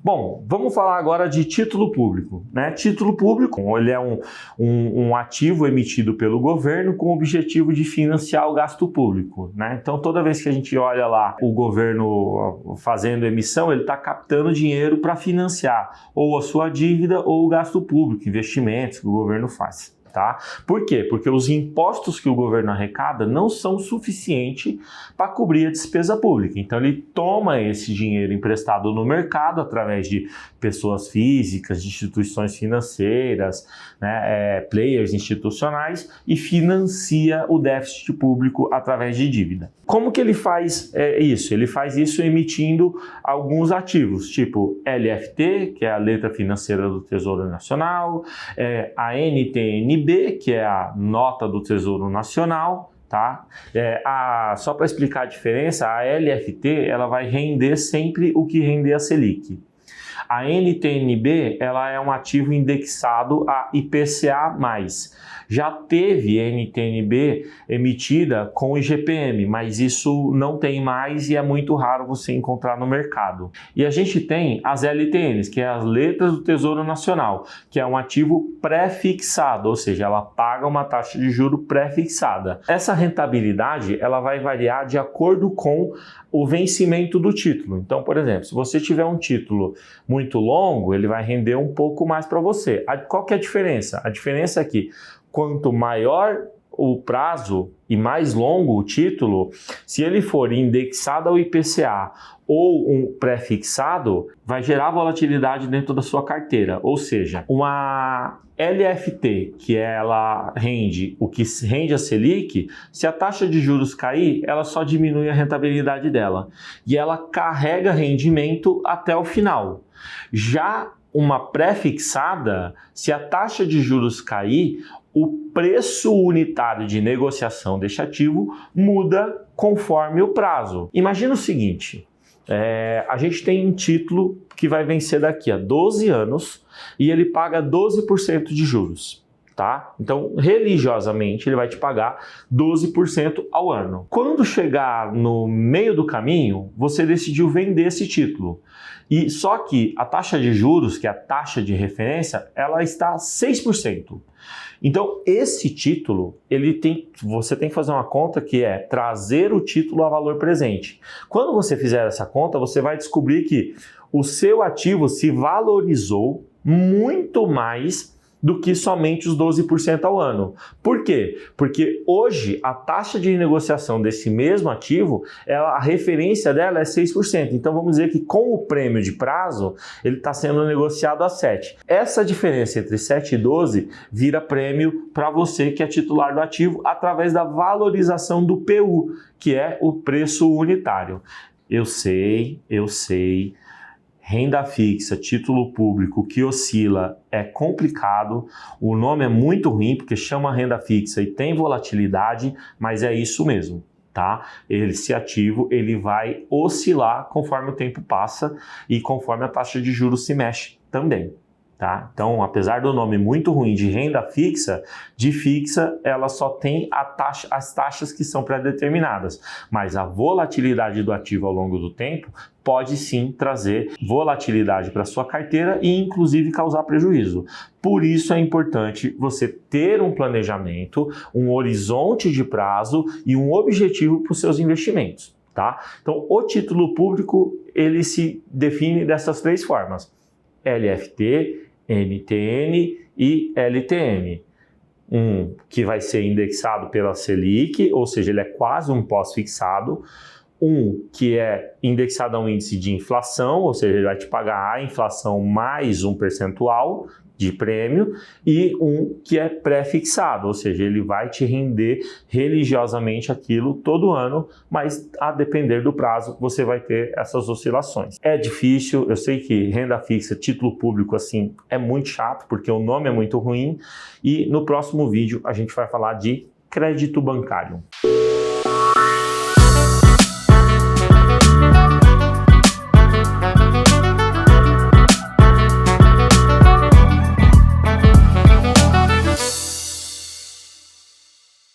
Bom, vamos falar agora de título público, né? Título público, ele é um ativo emitido pelo governo com o objetivo de financiar o gasto público, né? Então, toda vez que a gente olha lá o governo fazendo emissão, ele está captando dinheiro para financiar ou a sua dívida ou o gasto público, investimentos que o governo faz. Tá? Por quê? Porque os impostos que o governo arrecada não são suficientes para cobrir a despesa pública. Então ele toma esse dinheiro emprestado no mercado através de pessoas físicas, de instituições financeiras, né, players institucionais e financia o déficit público através de dívida. Como que ele faz isso? Ele faz isso emitindo alguns ativos, tipo LFT, que é a letra financeira do Tesouro Nacional, a NTN-B, que é a nota do Tesouro Nacional, tá? Só para explicar a diferença, a LFT ela vai render sempre o que render a Selic. A NTN-B ela é um ativo indexado a IPCA+. Já teve NTN-B emitida com IGPM, mas isso não tem mais e é muito raro você encontrar no mercado. E a gente tem as LTNs, que é as letras do Tesouro Nacional, que é um ativo pré-fixado, ou seja, ela paga uma taxa de juro pré-fixada. Essa rentabilidade ela vai variar de acordo com o vencimento do título. Então, por exemplo, se você tiver um título muito longo, ele vai render um pouco mais para você. Qual que é a diferença? A diferença é que quanto maior o prazo e mais longo o título, se ele for indexado ao IPCA ou um pré-fixado, vai gerar volatilidade dentro da sua carteira. Ou seja, uma LFT, que ela rende o que rende a Selic, se a taxa de juros cair, ela só diminui a rentabilidade dela. E ela carrega rendimento até o final. Já uma pré-fixada, se a taxa de juros cair, o preço unitário de negociação deste ativo muda conforme o prazo. Imagina o seguinte, a gente tem um título que vai vencer daqui a 12 anos e ele paga 12% de juros. Tá? Então, religiosamente, ele vai te pagar 12% ao ano. Quando chegar no meio do caminho, você decidiu vender esse título. E só que a taxa de juros, que é a taxa de referência, ela está 6%. Então, esse título, você tem que fazer uma conta que é trazer o título a valor presente. Quando você fizer essa conta, você vai descobrir que o seu ativo se valorizou muito mais do que somente os 12% ao ano. Por quê? Porque hoje a taxa de negociação desse mesmo ativo, a referência dela é 6%. Então vamos dizer que com o prêmio de prazo, ele está sendo negociado a 7%. Essa diferença entre 7 e 12 vira prêmio para você que é titular do ativo através da valorização do PU, que é o preço unitário. Eu sei. Renda fixa, título público que oscila é complicado, o nome é muito ruim porque chama renda fixa e tem volatilidade, mas é isso mesmo, tá? Esse ativo ele vai oscilar conforme o tempo passa e conforme a taxa de juros se mexe também. Tá? Então, apesar do nome muito ruim de renda fixa, de fixa ela só tem as taxas que são pré-determinadas, mas a volatilidade do ativo ao longo do tempo pode sim trazer volatilidade para a sua carteira e inclusive causar prejuízo. Por isso é importante você ter um planejamento, um horizonte de prazo e um objetivo para os seus investimentos. Tá? Então, o título público ele se define dessas três formas: LFT, NTN e LTN. Um que vai ser indexado pela Selic, ou seja, ele é quase um pós-fixado. Um que é indexado a um índice de inflação, ou seja, ele vai te pagar a inflação mais um percentual de prêmio, e um que é pré-fixado, ou seja, ele vai te render religiosamente aquilo todo ano, mas a depender do prazo você vai ter essas oscilações. É difícil, eu sei que renda fixa, título público assim, é muito chato porque o nome é muito ruim, e no próximo vídeo a gente vai falar de crédito bancário.